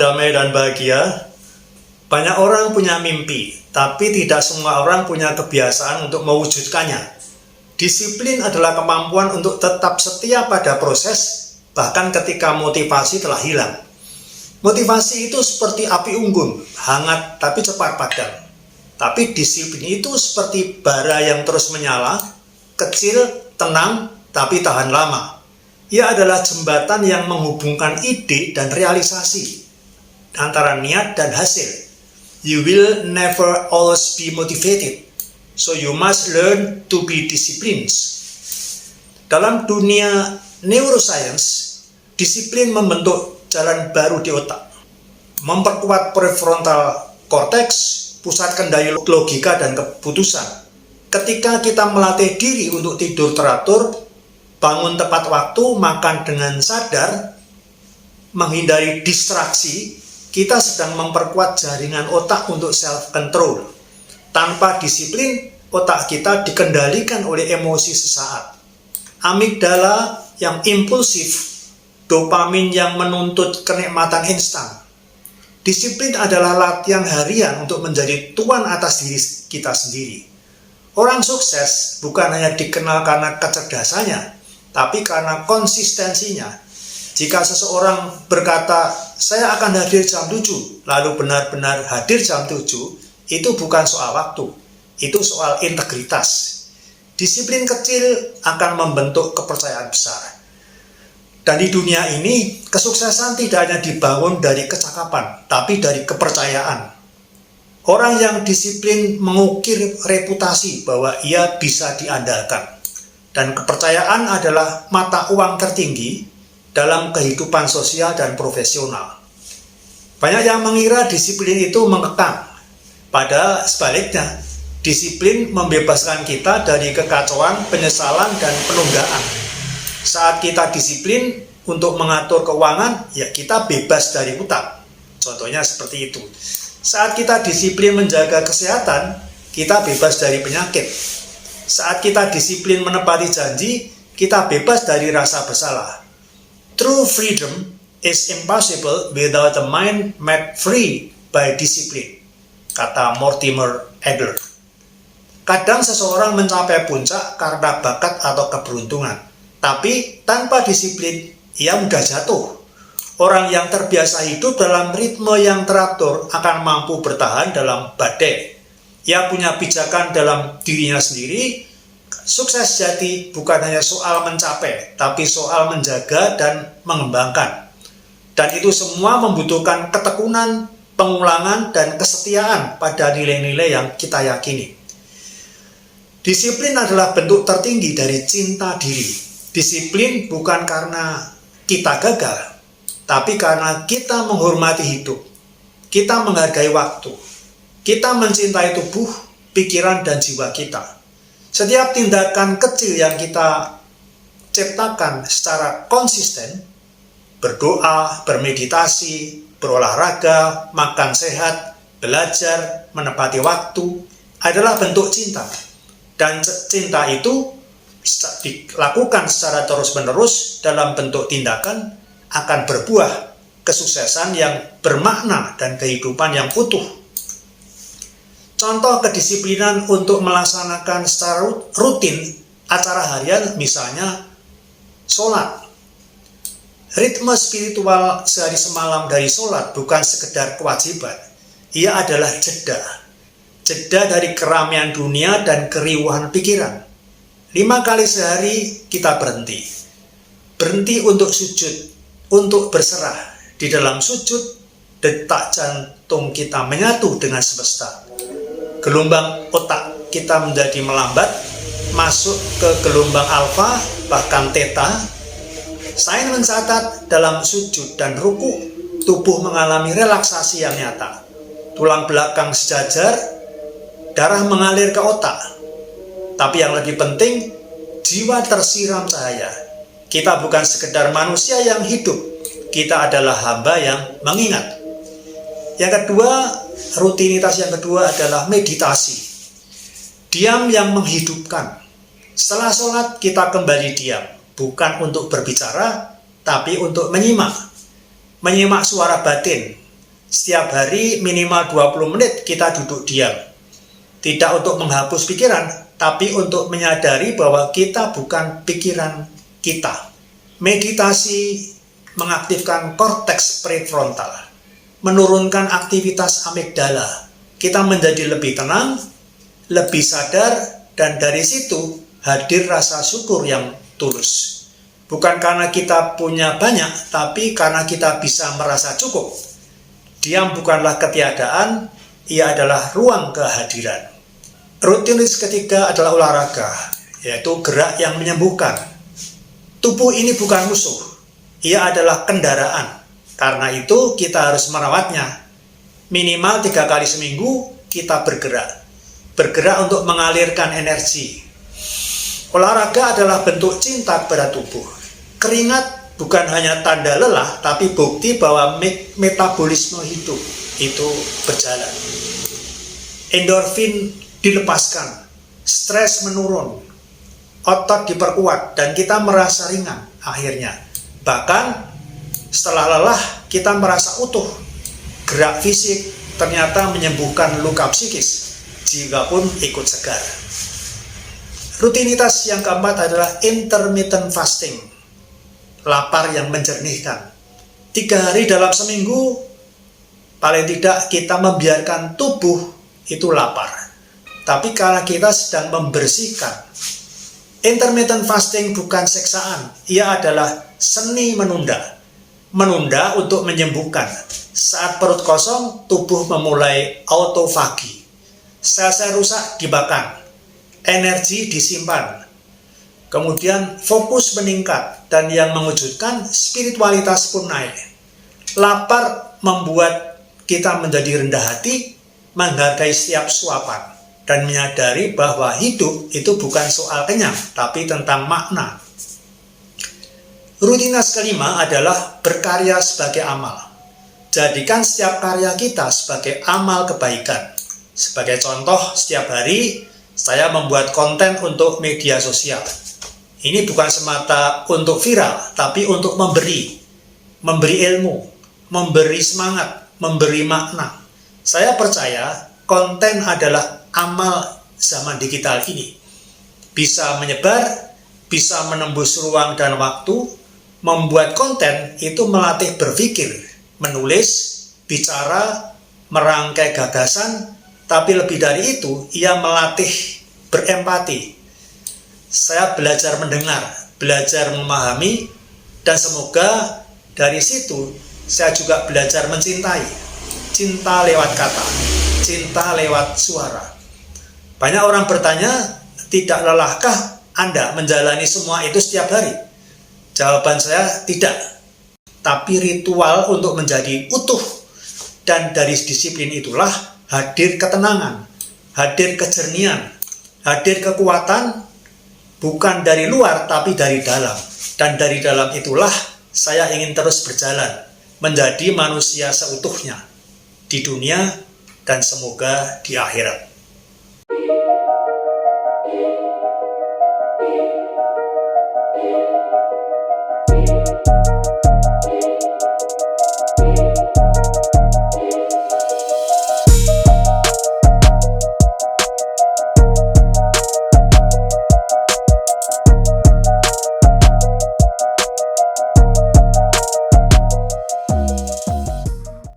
damai dan bahagia. Banyak orang punya mimpi, tapi tidak semua orang punya kebiasaan untuk mewujudkannya. Disiplin adalah kemampuan untuk tetap setia pada proses, bahkan ketika motivasi telah hilang. Motivasi itu seperti api unggun, hangat tapi cepat padam. Tapi disiplin itu seperti bara yang terus menyala, kecil, tenang, tapi tahan lama. Ia adalah jembatan yang menghubungkan ide dan realisasi, antara niat dan hasil. You will never always be motivated, so you must learn to be disciplined. Dalam dunia neuroscience, disiplin membentuk jalan baru di otak, memperkuat prefrontal cortex, pusat kendali logika dan keputusan. Ketika kita melatih diri untuk tidur teratur, bangun tepat waktu, makan dengan sadar, menghindari distraksi, kita sedang memperkuat jaringan otak untuk self-control. Tanpa disiplin, otak kita dikendalikan oleh emosi sesaat. Amigdala yang impulsif, dopamin yang menuntut kenikmatan instan. Disiplin adalah latihan harian untuk menjadi tuan atas diri kita sendiri. Orang sukses bukan hanya dikenal karena kecerdasannya, tapi karena konsistensinya. Jika seseorang berkata, saya akan hadir jam 7, lalu benar-benar hadir jam 7, itu bukan soal waktu, itu soal integritas. Disiplin kecil akan membentuk kepercayaan besar. Dan di dunia ini, kesuksesan tidak hanya dibangun dari kecakapan, tapi dari kepercayaan. Orang yang disiplin mengukir reputasi bahwa ia bisa diandalkan. Dan kepercayaan adalah mata uang tertinggi dalam kehidupan sosial dan profesional. Banyak yang mengira disiplin itu mengekang. Padahal sebaliknya, disiplin membebaskan kita dari kekacauan, penyesalan, dan penundaan. Saat kita disiplin untuk mengatur keuangan, ya kita bebas dari hutang. Contohnya seperti itu. Saat kita disiplin menjaga kesehatan, kita bebas dari penyakit. Saat kita disiplin menepati janji, kita bebas dari rasa bersalah. True freedom is impossible without a mind made free by discipline, kata Mortimer Adler. Kadang seseorang mencapai puncak karena bakat atau keberuntungan, tapi tanpa disiplin, ia mudah jatuh. Orang yang terbiasa hidup dalam ritme yang teratur akan mampu bertahan dalam badai. Ia punya pijakan dalam dirinya sendiri. Sukses sejati bukan hanya soal mencapai, tapi soal menjaga dan mengembangkan. Dan itu semua membutuhkan ketekunan, pengulangan, dan kesetiaan pada nilai-nilai yang kita yakini. Disiplin adalah bentuk tertinggi dari cinta diri. Disiplin bukan karena kita gagal, tapi karena kita menghormati hidup. Kita menghargai waktu. Kita mencintai tubuh, pikiran, dan jiwa kita. Setiap tindakan kecil yang kita ciptakan secara konsisten, berdoa, bermeditasi, berolahraga, makan sehat, belajar, menepati waktu, adalah bentuk cinta. Dan cinta itu dilakukan secara terus-menerus dalam bentuk tindakan akan berbuah kesuksesan yang bermakna dan kehidupan yang utuh. Contoh kedisiplinan untuk melaksanakan secara rutin acara harian, misalnya sholat. Ritme spiritual sehari semalam dari sholat bukan sekedar kewajiban. Ia adalah jeda. Jeda dari keramaian dunia dan keriuhan pikiran. 5 kali sehari kita berhenti. Berhenti untuk sujud, untuk berserah. Di dalam sujud, detak jantung kita menyatu dengan semesta. Gelombang otak kita menjadi melambat, masuk ke gelombang alfa, bahkan theta. Sains mencatat dalam sujud dan ruku, tubuh mengalami relaksasi yang nyata. Tulang belakang sejajar, darah mengalir ke otak. Tapi yang lebih penting, jiwa tersiram cahaya. Kita bukan sekedar manusia yang hidup, kita adalah hamba yang mengingat. Yang kedua, rutinitas yang kedua adalah meditasi. Diam yang menghidupkan. Setelah sholat kita kembali diam, bukan untuk berbicara, tapi untuk menyimak. Menyimak suara batin, Setiap hari minimal 20 menit kita duduk diam. Tidak untuk menghapus pikiran, tapi untuk menyadari bahwa kita bukan pikiran kita. Meditasi mengaktifkan korteks prefrontal, menurunkan aktivitas amigdala. Kita menjadi lebih tenang, lebih sadar, dan dari situ hadir rasa syukur yang tulus. Bukan karena kita punya banyak, tapi karena kita bisa merasa cukup. Diam bukanlah ketiadaan, ia adalah ruang kehadiran. Rutinitas ketiga adalah olahraga, yaitu gerak yang menyembuhkan. Tubuh ini bukan musuh, ia adalah kendaraan. Karena itu kita harus merawatnya. Minimal 3 kali seminggu kita bergerak. Bergerak untuk mengalirkan energi. Olahraga adalah bentuk cinta kepada tubuh. Keringat bukan hanya tanda lelah, tapi bukti bahwa metabolisme hidup itu berjalan. Endorfin dilepaskan, stres menurun, otot diperkuat, dan kita merasa ringan akhirnya. Bahkan setelah lelah, kita merasa utuh. Gerak fisik ternyata menyembuhkan luka psikis, jiwa pun ikut segar. Rutinitas yang keempat adalah intermittent fasting. Lapar yang menjernihkan. 3 hari dalam seminggu, paling tidak kita membiarkan tubuh itu lapar. Tapi kalau kita sedang membersihkan. Intermittent fasting bukan seksaan, ia adalah seni menunda. Menunda untuk menyembuhkan. Saat perut kosong, tubuh memulai autofagi. Sel-sel rusak dibakar, energi disimpan. Kemudian fokus meningkat, dan yang mengejutkan spiritualitas pun naik. Lapar membuat kita menjadi rendah hati, menghargai setiap suapan, dan menyadari bahwa hidup itu bukan soal kenyang, tapi tentang makna. Rutinitas kelima adalah berkarya sebagai amal. Jadikan setiap karya kita sebagai amal kebaikan. Sebagai contoh, setiap hari saya membuat konten untuk media sosial. Ini bukan semata untuk viral, tapi untuk memberi ilmu, memberi semangat, memberi makna. Saya percaya konten adalah amal zaman digital ini. Bisa menyebar, bisa menembus ruang dan waktu. Membuat konten itu melatih berpikir, menulis, bicara, merangkai gagasan, tapi lebih dari itu, ia melatih berempati. Saya belajar mendengar, belajar memahami, dan semoga dari situ saya juga belajar mencintai. Cinta lewat kata, cinta lewat suara. Banyak orang bertanya, tidak lelahkah Anda menjalani semua itu setiap hari? Jawaban saya tidak. Tapi ritual untuk menjadi utuh, dan dari disiplin itulah hadir ketenangan, hadir kejernihan, hadir kekuatan, bukan dari luar, tapi dari dalam. Dan dari dalam itulah saya ingin terus berjalan, menjadi manusia seutuhnya, di dunia dan semoga di akhirat.